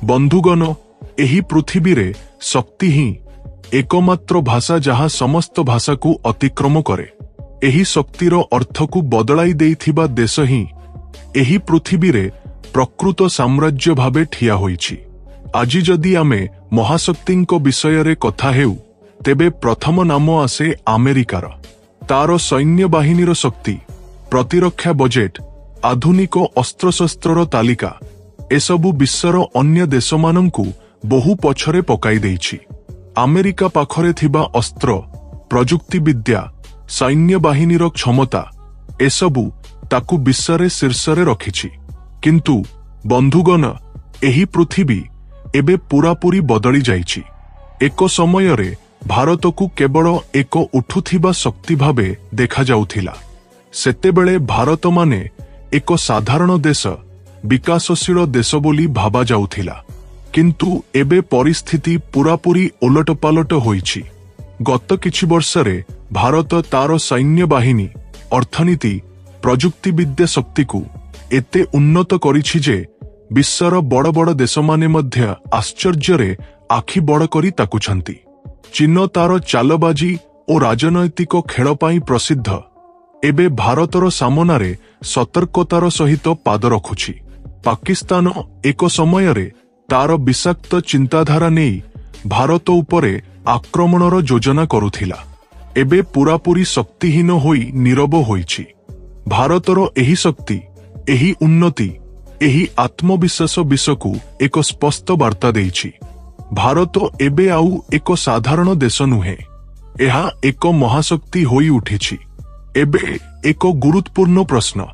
बंधुगण एही पृथ्वी रे शक्ति ही एकमात्र भाषा जहाँ समस्त भाषा को अतिक्रम करे। एही शक्तिर अर्थ को बदलाई देइथिबा देश ही एही पृथ्वी रे प्रकृत साम्राज्य भावे ठिया होईछि। आज जदि आमे महाशक्तिंको विषय रे कथा हेउ तेबे प्रथम नाम आसे अमेरिकार। तार सैन्य बाहिनीर शक्ति, प्रतिरक्षा बजेट, आधुनिक अस्त्रशस्त्रर तालिका एसबु विश्वर अन्य देशमानंकु बहु पछरे पकाई देइछि। अमेरिका पाखरे थिबा अस्त्र, प्रजुक्ति विद्या, सैन्य बाहिनीर क्षमता एसबु ताकु विश्वरे शीर्षरे रखिछि। किंतु बंधुगण एही पृथ्वी एबे पूरापूरी बदली जाइछि। एक समय रे भारत को केवल एक उठुथिबा शक्ति भावे देखा जाउथिला। सेतेबेले भारत माने एक साधारण देश, विकासशील देश बोली भाबा जाउथिला। किंतु एबे परिस्थिति पूरापूरी ओलटपालट होईछि। गत किछि वर्षरे भारत तार सैन्य बाहिनी, अर्थनीति, प्रजुक्ति विद्या शक्ति को एते उन्नत करिछि जे विश्वर बड़ बड़ देश माने मध्य आश्चर्यरे आखि बड़ करी ताकुछंती। चीन तार चालबाजी और राजनैतिक खेल पाई प्रसिद्ध एबे भारतर सामनारे सतर्कतार सहित पाद रखुछि। पाकिस्तान एक समयरे तार विषाक्त चिंताधारा नेई भारत उपरे आक्रमणर योजना करुथिला। एबे पूरापूरी शक्तिहीन होई नीरव होईछि। भारतर एही शक्ति, एही उन्नति, एही आत्मविश्वास विश्वकु एक स्पष्ट वार्ता देइछि। भारत एबे आउ एक साधारण देश नुहे, एहा एक महाशक्ति होई उठिछि। एबे एक गुरुत्वपूर्ण प्रश्न,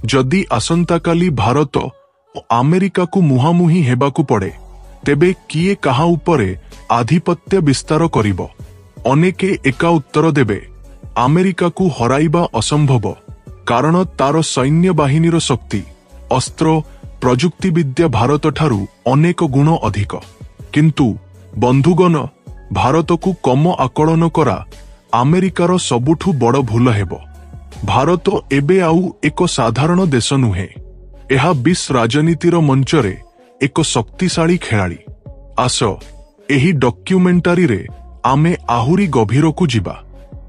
जदि आसंताकाली भारत और अमेरिका को मुहामुही हेबाकु पड़े तेबे किए कहा उपरे आधिपत्य विस्तार करिबो? अनेके एका उत्तर देबे, अमेरिका को हराइबा असंभव, कारण तार सैन्य बाहिनीर शक्ति, अस्त्र, प्रजुक्ति विद्या भारत ठारू अनेक गुण अधिक। किंतु बंधुगण भारत को कम आकलन करा अमेरिकार सबुठु बड़ भूल हेबो। भारत एबे आउ एक साधारण देश नुहे, एहा विश्व राजनीतिर मंचरे एक शक्तिशाली खेलाड़ी। आस एही डॉक्यूमेंटारी रे आमे आहुरी गभीर को जिबा।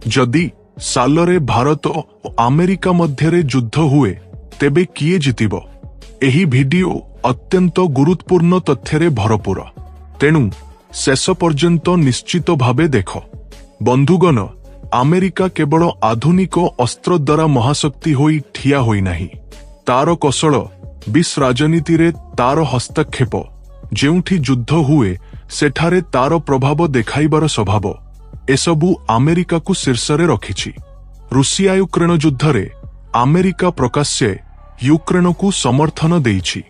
जदि सालरे भारत और अमेरिका मध्यरे युद्ध हुए तेबे किए जितिबो? एही वीडियो अत्यंत गुरुत्वपूर्ण तथ्यरे भरपूर, तेणु शेष पर्यंत निश्चित भावे देख। बंधुगण अमेरिका केवल आधुनिक अस्त्र द्वारा महाशक्ति होई ठिया होई नाही। तार कौशल, विश्व राजनीति रे तार हस्तक्षेप, जेउठी युद्ध हुए सेठारे तार प्रभाव देखाइबार स्वभाव एसबु अमेरिका को शीर्षरे रखिछि। रूसिया यूक्रेन युद्धरे अमेरिका प्रकाश्य यूक्रेन को समर्थन देइछि।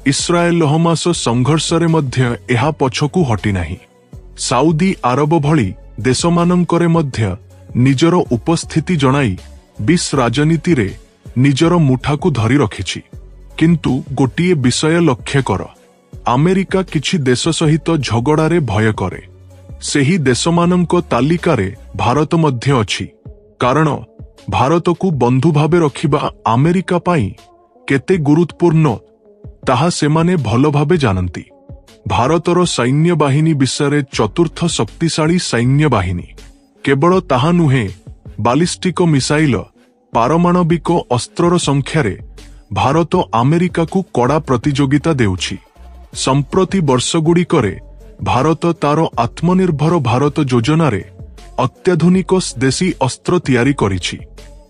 इस्राएल हमास संघर्षरे मध्य एहा पछकु हटि नाही। साउदी आरब भली देशमानंकरे मध्य निजर उपस्थिति जणाई विश्व राजनीति रे निजर मुठा को धरी रखिछि। किंतु गोटिए विषय लक्ष्य कर, अमेरिका किछि देश सहित झगड़ारे भय करे। सेही देशमानंको तालिकारे भारत मध्य अछि। कारण भारत को बंधु भावे रखिबा अमेरिका पाई केते गुरुत्वपूर्ण ताहा सेमाने भल भावे जानती। भारतर सैन्य बाहिनी विषय चतुर्थ शक्तिशाली सैन्य बाहिनी। केवल ताहा नुहे, बालिस्टिक मिसाइल, पारमाणविक अस्त्रर संख्यारे भारत अमेरिका को कड़ा प्रतियोगिता देउछि। संप्रति वर्षगुड़िकरे भारत तार आत्मनिर्भर भारत योजनारे अत्याधुनिक देशी अस्त्र तैयारी करिछि।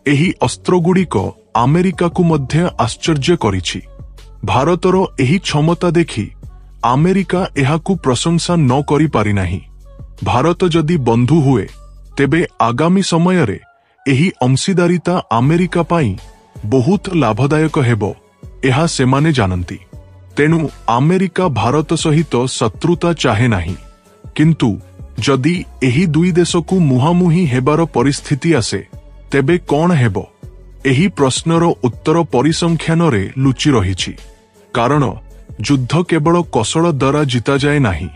एही अस्त्रगुड़िक अमेरिका को मध्य आश्चर्य करिछि। भारतर एही क्षमता देखि अमेरिका एहाकु प्रशंसा न करि पारि नाही। भारत जदि बंधु हुए तेबे आगामी समय रे एही अंशीदारिता अमेरिका पाई बहुत लाभदायक हेबो, एहा सेमाने जानती। तेणु अमेरिका भारत सहित शत्रुता चाहे नाही। किंतु जदि एही दुई देश को मुहामुही हेबार परिस्थिति आसे तेबे कौन हेबो? एही प्रश्नर उत्तर परिसंख्यान रे लुचि रहिछि। कारण युद्ध केवल कौशल द्वारा जिता जाए नाही,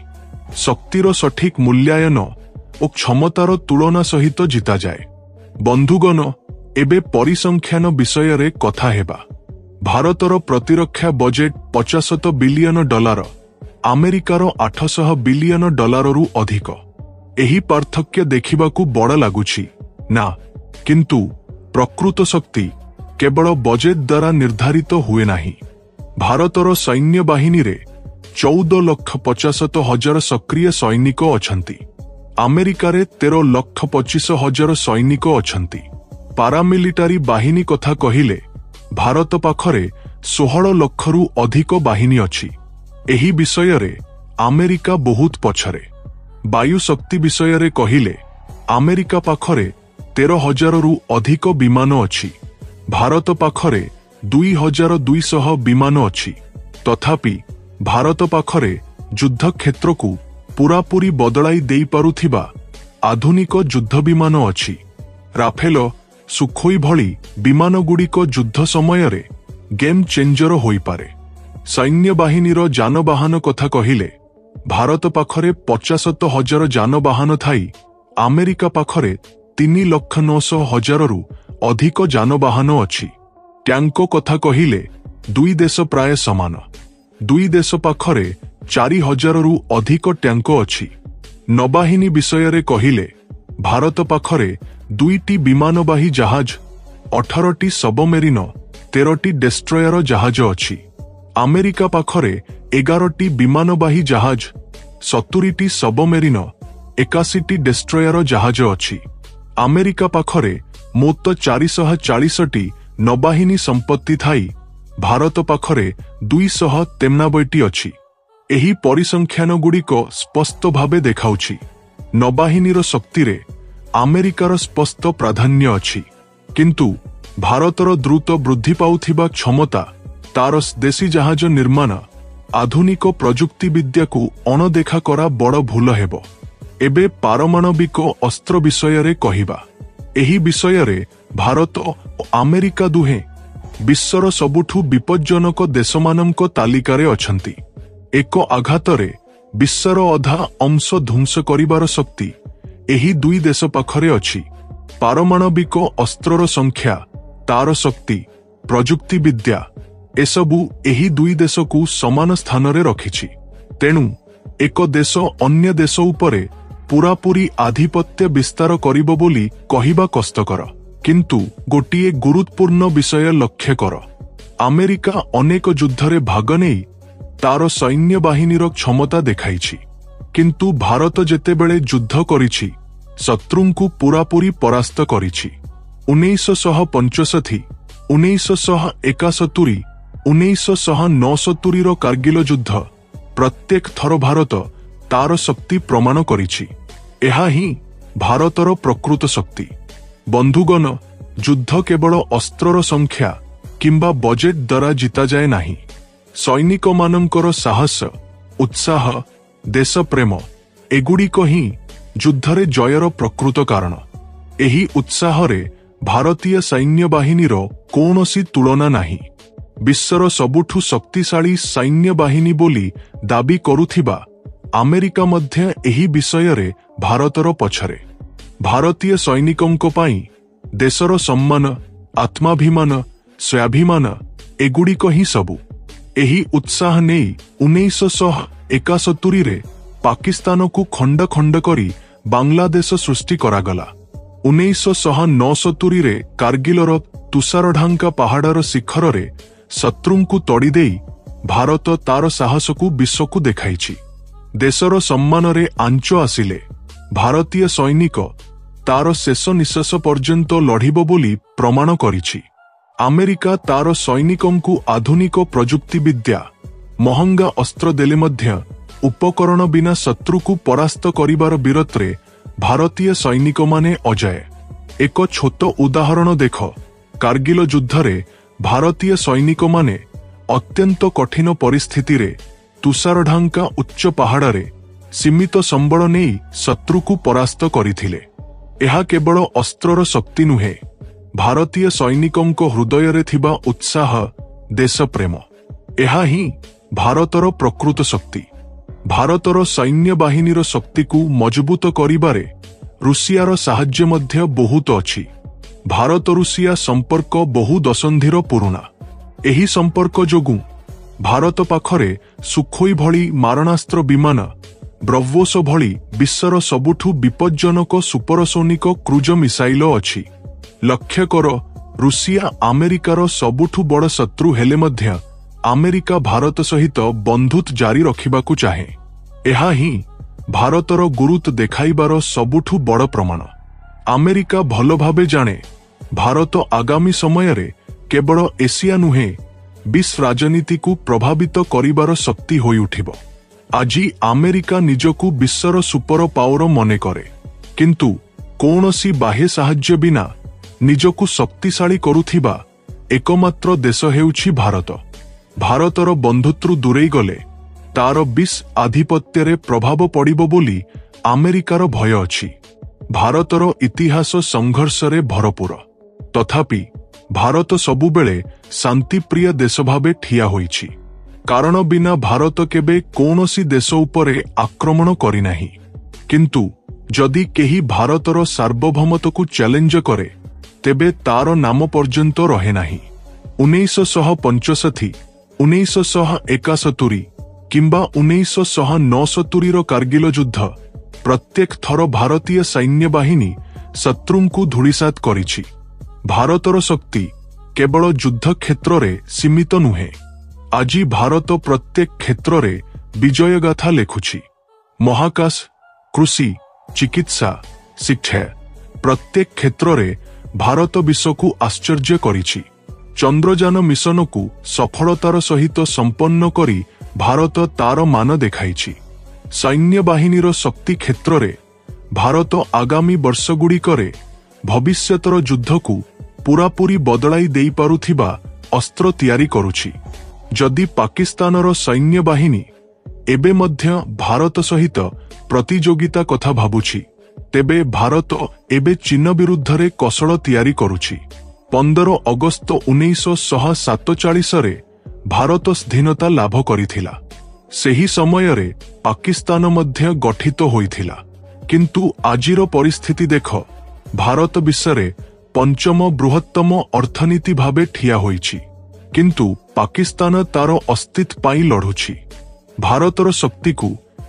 शक्तिर सठिक मूल्यायन और क्षमतार तुलना सहित जिता जाए। बंधुगण एबे परिसंख्यान विषय रे कथा हेबा। भारतर प्रतिरक्षा बजेट $50 बिलियन, ଆମେରିକାର 800 ବିଲିୟନ ଡଲାରରୁ ଅଧିକ। ଏହି ପାର୍ଥକ୍ୟ ଦେଖିବାକୁ ବଡ଼ ଲାଗୁଛି ନା, କିନ୍ତୁ ପ୍ରକୃତ ଶକ୍ତି କେବଳ ବଜେଟ୍ ଦ୍ୱାରା ନିର୍ଦ୍ଧାରିତ ହୁଏ ନାହିଁ। ଭାରତର ସୈନ୍ୟବାହିନୀରେ 14,50,000 ସକ୍ରିୟ ସୈନିକ ଅଛନ୍ତି। ଆମେରିକାରେ 13,25,000 ସୈନିକ ଅଛନ୍ତି। ପାରାମିଲିଟାରୀ ବାହିନୀ କଥା କହିଲେ ଭାରତ ପାଖରେ 16 ଲକ୍ଷରୁ ଅଧିକ ବାହିନୀ ଅଛି। ଏହି ବିଷୟରେ ଆମେରିକା ବହୁତ ପଛରେ। ବାୟୁ ଶକ୍ତି ବିଷୟରେ କହିଲେ ଆମେରିକା ପାଖରେ 13,000ରୁ ଅଧିକ ବିମାନ ଅଛି। ଭାରତ ପାଖରେ 2,200 ବିମାନ ଅଛି। ତଥାପି ଭାରତ ପାଖରେ ଯୁଦ୍ଧକ୍ଷେତ୍ରକୁ ପୂରାପୂରି ବଦଳାଇ ଦେଇପାରୁଥିବା ଆଧୁନିକ ଯୁଦ୍ଧ ବିମାନ ଅଛି। ରାଫେଲ, ସୁଖୋଇ ଭଳି ବିମାନଗୁଡ଼ିକ ଯୁଦ୍ଧ ସମୟରେ ଗେମ୍ ଚେଞ୍ଜର ହୋଇପାରେ। ସୈନ୍ୟବାହିନୀର ଯାନବାହନ କଥା କହିଲେ ଭାରତ ପାଖରେ 75,000 ଯାନବାହନ ଥାଇ ଆମେରିକା ପାଖରେ 3,900,000ରୁ ଅଧିକ ଯାନବାହନ ଅଛି। ଟ୍ୟାଙ୍କ କଥା କହିଲେ ଦୁଇ ଦେଶ ପ୍ରାୟ ସମାନ। ଦୁଇ ଦେଶ ପାଖରେ 4,000ରୁ ଅଧିକ ଟ୍ୟାଙ୍କ ଅଛି। ନୌବାହିନୀ ବିଷୟରେ କହିଲେ ଭାରତ ପାଖରେ 2ଟି ବିମାନବାହୀ ଜାହାଜ, 18ଟି ସବମେରିନ, 13ଟି ଡେଷ୍ଟ୍ରୟର ଜାହାଜ ଅଛି। ଆମେରିକା ପାଖରେ 11ଟି ବିମାନବାହୀ ଜାହାଜ, 70ଟି ସବମେରିନ, 81ଟି ଡେଷ୍ଟ୍ରୟର ଜାହାଜ ଅଛି। ଆମେରିକା ପାଖରେ ମୋଟ 440ଟି ନୌବାହିନୀ ସମ୍ପତ୍ତି ଥାଇ ଭାରତ ପାଖରେ 293ଟି ଅଛି। ଏହି ପରିସଂଖ୍ୟାନଗୁଡ଼ିକ ସ୍ପଷ୍ଟ ଭାବେ ଦେଖାଉଛି ନୌବାହିନୀର ଶକ୍ତିରେ ଆମେରିକାର ସ୍ପଷ୍ଟ ପ୍ରାଧାନ୍ୟ ଅଛି। କିନ୍ତୁ ଭାରତର ଦ୍ରୁତ ବୃଦ୍ଧି ପାଉଥିବା କ୍ଷମତା, ତାର ଦେଶୀ ଜାହାଜ ନିର୍ମାଣ, ଆଧୁନିକ ପ୍ରଯୁକ୍ତିବିଦ୍ୟାକୁ ଅଣଦେଖା କରା ବଡ଼ ଭୁଲ ହେବ। ଏବେ ପାରମାଣବିକ ଅସ୍ତ୍ର ବିଷୟରେ କହିବା। ଏହି ବିଷୟରେ ଭାରତ ଓ ଆମେରିକା ଦୁହେଁ ବିଶ୍ୱର ସବୁଠୁ ବିପଜ୍ଜନକ ଦେଶମାନଙ୍କ ତାଲିକାରେ ଅଛନ୍ତି। ଏକ ଆଘାତରେ ବିଶ୍ୱର ଅଧା ଅଂଶ ଧ୍ୱଂସ କରିବାର ଶକ୍ତି ଏହି ଦୁଇ ଦେଶ ପାଖରେ ଅଛି। ପାରମାଣବିକ ଅସ୍ତ୍ରର ସଂଖ୍ୟା, ତାର ଶକ୍ତି, ପ୍ରଯୁକ୍ତିବିଦ୍ୟା ଏସବୁ ଏହି ଦୁଇ ଦେଶକୁ ସମାନ ସ୍ଥାନରେ ରଖିଛି। ତେଣୁ ଏକ ଦେଶ ଅନ୍ୟ ଦେଶ ଉପରେ ପୂରାପୂରି ଆଧିପତ୍ୟ ବିସ୍ତାର କରିବ ବୋଲି କହିବା କଷ୍ଟକର। କିନ୍ତୁ ଗୋଟିଏ ଗୁରୁତ୍ୱପୂର୍ଣ୍ଣ ବିଷୟ ଲକ୍ଷ୍ୟ କର, ଆମେରିକା ଅନେକ ଯୁଦ୍ଧରେ ଭାଗ ନେଇ ତାର ସୈନ୍ୟବାହିନୀର କ୍ଷମତା ଦେଖାଇଛି। କିନ୍ତୁ ଭାରତ ଯେତେବେଳେ ଯୁଦ୍ଧ କରିଛି ଶତ୍ରୁଙ୍କୁ ପୂରାପୂରି ପରାସ୍ତ କରିଛି। 1965, 1971, 1969ର କାର୍ଗିଲ ଯୁଦ୍ଧ ପ୍ରତ୍ୟେକ ଥର ଭାରତ ତାର ଶକ୍ତି ପ୍ରମାଣ କରିଛି। ଏହା ହିଁ ଭାରତର ପ୍ରକୃତ ଶକ୍ତି। ବନ୍ଧୁଗଣ, ଯୁଦ୍ଧ କେବଳ ଅସ୍ତ୍ରର ସଂଖ୍ୟା କିମ୍ବା ବଜେଟ୍ ଦ୍ୱାରା ଜିତାଯାଏ ନାହିଁ। ସୈନିକମାନଙ୍କର ସାହସ, ଉତ୍ସାହ, ଦେଶପ୍ରେମ ଏଗୁଡ଼ିକ ହିଁ ଯୁଦ୍ଧରେ ଜୟର ପ୍ରକୃତ କାରଣ। ଏହି ଉତ୍ସାହରେ ଭାରତୀୟ ସୈନ୍ୟବାହିନୀର କୌଣସି ତୁଳନା ନାହିଁ। ବିଶ୍ୱର ସବୁଠୁ ଶକ୍ତିଶାଳୀ ସୈନ୍ୟବାହିନୀ ବୋଲି ଦାବି କରୁଥିବା ଆମେରିକା ମଧ୍ୟ ଏହି ବିଷୟରେ ଭାରତର ପଛରେ। ଭାରତୀୟ ସୈନିକଙ୍କ ପାଇଁ ଦେଶର ସମ୍ମାନ, ଆତ୍ମାଭିମାନ, ସ୍ୱାଭିମାନ ଏଗୁଡ଼ିକ ହିଁ ସବୁ। ଏହି ଉତ୍ସାହ ନେଇ 1971ରେ ପାକିସ୍ତାନକୁ ଖଣ୍ଡ ଖଣ୍ଡ କରି ବାଂଲାଦେଶ ସୃଷ୍ଟି କରାଗଲା। 1969ରେ କାର୍ଗିଲର ତୁଷାରଢାଙ୍କା ପାହାଡ଼ର ଶିଖରରେ ଶତ୍ରୁଙ୍କୁ ତଡ଼ିଦେଇ ଭାରତ ତାର ସାହସକୁ ବିଶ୍ୱକୁ ଦେଖାଇଛି। ଦେଶର ସମ୍ମାନରେ ଆଞ୍ଚ ଆସିଲେ ଭାରତୀୟ ସୈନିକ ତାର ଶେଷ ନିଶ୍ୱାସ ପର୍ଯ୍ୟନ୍ତ ଲଢ଼ିବ ବୋଲି ପ୍ରମାଣ କରିଛି। ଆମେରିକା ତାର ସୈନିକଙ୍କୁ ଆଧୁନିକ ପ୍ରଯୁକ୍ତିବିଦ୍ୟା, ମହଙ୍ଗା ଅସ୍ତ୍ର ଦେଲେ ମଧ୍ୟ ଉପକରଣ ବିନା ଶତ୍ରୁକୁ ପରାସ୍ତ କରିବାର ବୀରତ୍ୱରେ ଭାରତୀୟ ସୈନିକମାନେ ଅଜୟ। ଏକ ଛୋଟ ଉଦାହରଣ ଦେଖ, କାର୍ଗିଲ ଯୁଦ୍ଧରେ ଭାରତୀୟ ସୈନିକମାନେ ଅତ୍ୟନ୍ତ କଠିନ ପରିସ୍ଥିତିରେ ତୁଷାରଢାଙ୍କା ଉଚ୍ଚ ପାହାଡ଼ରେ ସୀମିତ ସମ୍ବଳ ନେଇ ଶତ୍ରୁକୁ ପରାସ୍ତ କରିଥିଲେ। ଏହା କେବଳ ଅସ୍ତ୍ରର ଶକ୍ତି ନୁହେଁ, ଭାରତୀୟ ସୈନିକଙ୍କ ହୃଦୟରେ ଥିବା ଉତ୍ସାହ, ଦେଶପ୍ରେମ। ଏହା ହିଁ ଭାରତର ପ୍ରକୃତ ଶକ୍ତି। ଭାରତର ସୈନ୍ୟବାହିନୀର ଶକ୍ତିକୁ ମଜବୁତ କରିବାରେ ରୁଷିଆର ସାହାଯ୍ୟ ମଧ୍ୟ ବହୁତ ଅଛି। ଭାରତ ରୁଷିଆ ସମ୍ପର୍କ ବହୁ ଦଶନ୍ଧିର ପୁରୁଣା। ଏହି ସମ୍ପର୍କ ଯୋଗୁଁ ଭାରତ ପାଖରେ ସୁଖୋଇ ଭଳି ମାରଣାସ୍ତ୍ର ବିମାନ, ବ୍ରହ୍ମୋସ ଭଳି ବିଶ୍ୱର ସବୁଠୁ ବିପଜ୍ଜନକ ସୁପରସୋନିକ କ୍ରୁଜ ମିସାଇଲ ଅଛି। ଲକ୍ଷ୍ୟ କର, ରୁଷିଆ ଆମେରିକାର ସବୁଠୁ ବଡ଼ ଶତ୍ରୁ ହେଲେ ମଧ୍ୟ ଆମେରିକା ଭାରତ ସହିତ ବନ୍ଧୁତ୍ୱ ଜାରି ରଖିବାକୁ ଚାହେଁ। ଏହା ହିଁ ଭାରତର ଗୁରୁତ୍ୱ ଦେଖାଇବାର ସବୁଠୁ ବଡ଼ ପ୍ରମାଣ। ଆମେରିକା ଭଲ ଭାବେ ଜାଣେ, ଭାରତ ଆଗାମୀ ସମୟରେ କେବଳ ଏସିଆ ନୁହେଁ, ବିଶ୍ୱ ରାଜନୀତିକୁ ପ୍ରଭାବିତ କରିବାର ଶକ୍ତି ହୋଇଉଠିବ। ଆଜି ଆମେରିକା ନିଜକୁ ବିଶ୍ୱର ସୁପର ପାୱାର ମନେକରେ, କିନ୍ତୁ କୌଣସି ବାହ୍ୟ ସାହାଯ୍ୟ ବିନା ନିଜକୁ ଶକ୍ତିଶାଳୀ କରୁଥିବା ଏକମାତ୍ର ଦେଶ ହେଉଛି ଭାରତ। ଭାରତର ବନ୍ଧୁତ୍ୱରୁ ଦୂରେଇ ଗଲେ ତାର ବିଶ୍ୱ ଆଧିପତ୍ୟରେ ପ୍ରଭାବ ପଡ଼ିବ ବୋଲି ଆମେରିକାର ଭୟ ଅଛି। ଭାରତର ଇତିହାସ ସଂଘର୍ଷରେ ଭରପୂର, ତଥାପି ଭାରତ ସବୁବେଳେ ଶାନ୍ତିପ୍ରିୟ ଦେଶ ଭାବେ ଠିଆ ହୋଇଛି। କାରଣ ବିନା ଭାରତ କେବେ କୌଣସି ଦେଶ ଉପରେ ଆକ୍ରମଣ କରିନାହିଁ। କିନ୍ତୁ ଯଦି କେହି ଭାରତର ସାର୍ବଭୌମତ୍ୱକୁ ଚ୍ୟାଲେଞ୍ଜ କରେ, ତେବେ ତାର ନାମ ପର୍ଯ୍ୟନ୍ତ ରହେ ନାହିଁ। 1965, 1971 କିମ୍ବା 1969ର କାର୍ଗିଲ ଯୁଦ୍ଧ ପ୍ରତ୍ୟେକ ଥର ଭାରତୀୟ ସୈନ୍ୟବାହିନୀ ଶତ୍ରୁଙ୍କୁ ଧୂଳିସାତ୍ କରିଛି। ଭାରତର ଶକ୍ତି କେବଳ ଯୁଦ୍ଧ କ୍ଷେତ୍ରରେ ସୀମିତ ନୁହେଁ। ଆଜି ଭାରତ ପ୍ରତ୍ୟେକ କ୍ଷେତ୍ରରେ ବିଜୟଗାଥା ଲେଖୁଛି। ମହାକାଶ, କୃଷି, ଚିକିତ୍ସା, ଶିକ୍ଷା ପ୍ରତ୍ୟେକ କ୍ଷେତ୍ରରେ ଭାରତ ବିଶ୍ୱକୁ ଆଶ୍ଚର୍ଯ୍ୟ କରିଛି। ଚନ୍ଦ୍ରଯାନ ମିଶନକୁ ସଫଳତାର ସହିତ ସମ୍ପନ୍ନ କରି ଭାରତ ତାର ମାନ ଦେଖାଇଛି। ସୈନ୍ୟବାହିନୀର ଶକ୍ତି କ୍ଷେତ୍ରରେ ଭାରତ ଆଗାମୀ ବର୍ଷଗୁଡ଼ିକରେ ଭବିଷ୍ୟତର ଯୁଦ୍ଧକୁ ପୂରାପୂରି ବଦଳାଇ ଦେଇପାରୁଥିବା ଅସ୍ତ୍ର ତିଆରି କରୁଛି। ଯଦି ପାକିସ୍ତାନର ସୈନ୍ୟବାହିନୀ ଏବେ ମଧ୍ୟ ଭାରତ ସହିତ ପ୍ରତିଯୋଗିତା କଥା ଭାବୁଛି, ତେବେ ଭାରତ ଏବେ ଚୀନ ବିରୁଦ୍ଧରେ କୌଶଳ ତିଆରି କରୁଛି। 15 ଅଗଷ୍ଟ 1947ରେ ଭାରତ ସ୍ୱାଧୀନତା ଲାଭ କରିଥିଲା। ସେହି ସମୟରେ ପାକିସ୍ତାନ ମଧ୍ୟ ଗଠିତ ହୋଇଥିଲା। କିନ୍ତୁ ଆଜିର ପରିସ୍ଥିତି ଦେଖ, ଭାରତ ବିଶ୍ୱରେ ପଞ୍ଚମ ବୃହତ୍ତମ ଅର୍ଥନୀତି ଭାବେ ଠିଆ ହୋଇଛି, କିନ୍ତୁ ପାକିସ୍ତାନ ତାର ଅସ୍ତିତ୍ୱ ପାଇଁ ଲଢ଼ୁଛି। ଭାରତର ଶକ୍ତିକୁ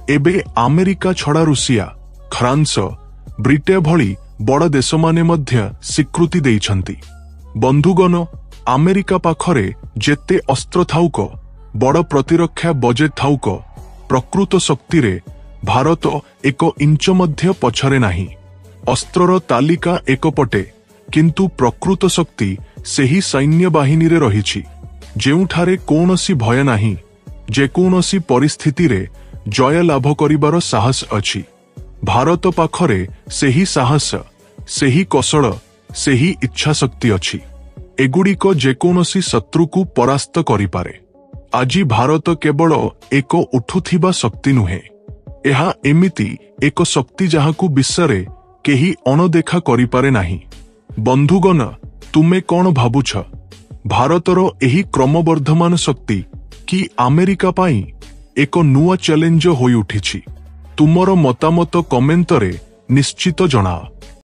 ଏବେ ଆମେରିକା ଛଡ଼ା ରୁଷିଆ, ଫ୍ରାନ୍ସ, ବ୍ରିଟେନ ଭଳି ବଡ଼ ଦେଶମାନେ ମଧ୍ୟ ସ୍ୱୀକୃତି ଦେଇଛନ୍ତି। ବନ୍ଧୁଗଣ, ଆମେରିକା ପାଖରେ ଯେତେ ଅସ୍ତ୍ର ଥାଉକ, ବଡ଼ ପ୍ରତିରକ୍ଷା ବଜେଟ୍ ଥାଉକ, ପ୍ରକୃତ ଶକ୍ତିରେ ଭାରତ ଏକ ଇଞ୍ଚ ମଧ୍ୟ ପଛରେ ନାହିଁ। ଅସ୍ତ୍ରର ତାଲିକା ଏକପଟେ, କିନ୍ତୁ ପ୍ରକୃତ ଶକ୍ତି ସେହି ସୈନ୍ୟବାହିନୀରେ ରହିଛି, ଯେଉଁଠାରେ କୌଣସି ଭୟ ନାହିଁ। ଯେକୌଣସି ପରିସ୍ଥିତିରେ ଜୟ ଲାଭ କରିବାର ସାହସ ଅଛି। ଭାରତ ପାଖରେ ସେହି ସାହସ, ସେହି କୌଶଳ, ସେହି ଇଚ୍ଛାଶକ୍ତି ଅଛି। ଏଗୁଡ଼ିକ ଯେକୌଣସି ଶତ୍ରୁକୁ ପରାସ୍ତ କରିପାରେ। ଆଜି ଭାରତ କେବଳ ଏକ ଉଠୁଥିବା ଶକ୍ତି ନୁହେଁ, ଏହା ଏମିତି ଏକ ଶକ୍ତି ଯାହାକୁ ବିଶ୍ୱରେ କେହି ଅଣଦେଖା କରିପାରେ ନାହିଁ। ବନ୍ଧୁଗଣ, ତୁମେ କ'ଣ ଭାବୁଛ? ଭାରତର ଏହି କ୍ରମବର୍ଦ୍ଧମାନ ଶକ୍ତି କି ଆମେରିକା ପାଇଁ ଏକ ନୂଆ ଚ୍ୟାଲେଞ୍ଜ ହୋଇଉଠିଛି? ତୁମର ମତାମତ କମେଣ୍ଟରେ ନିଶ୍ଚିତ ଜଣାଅ।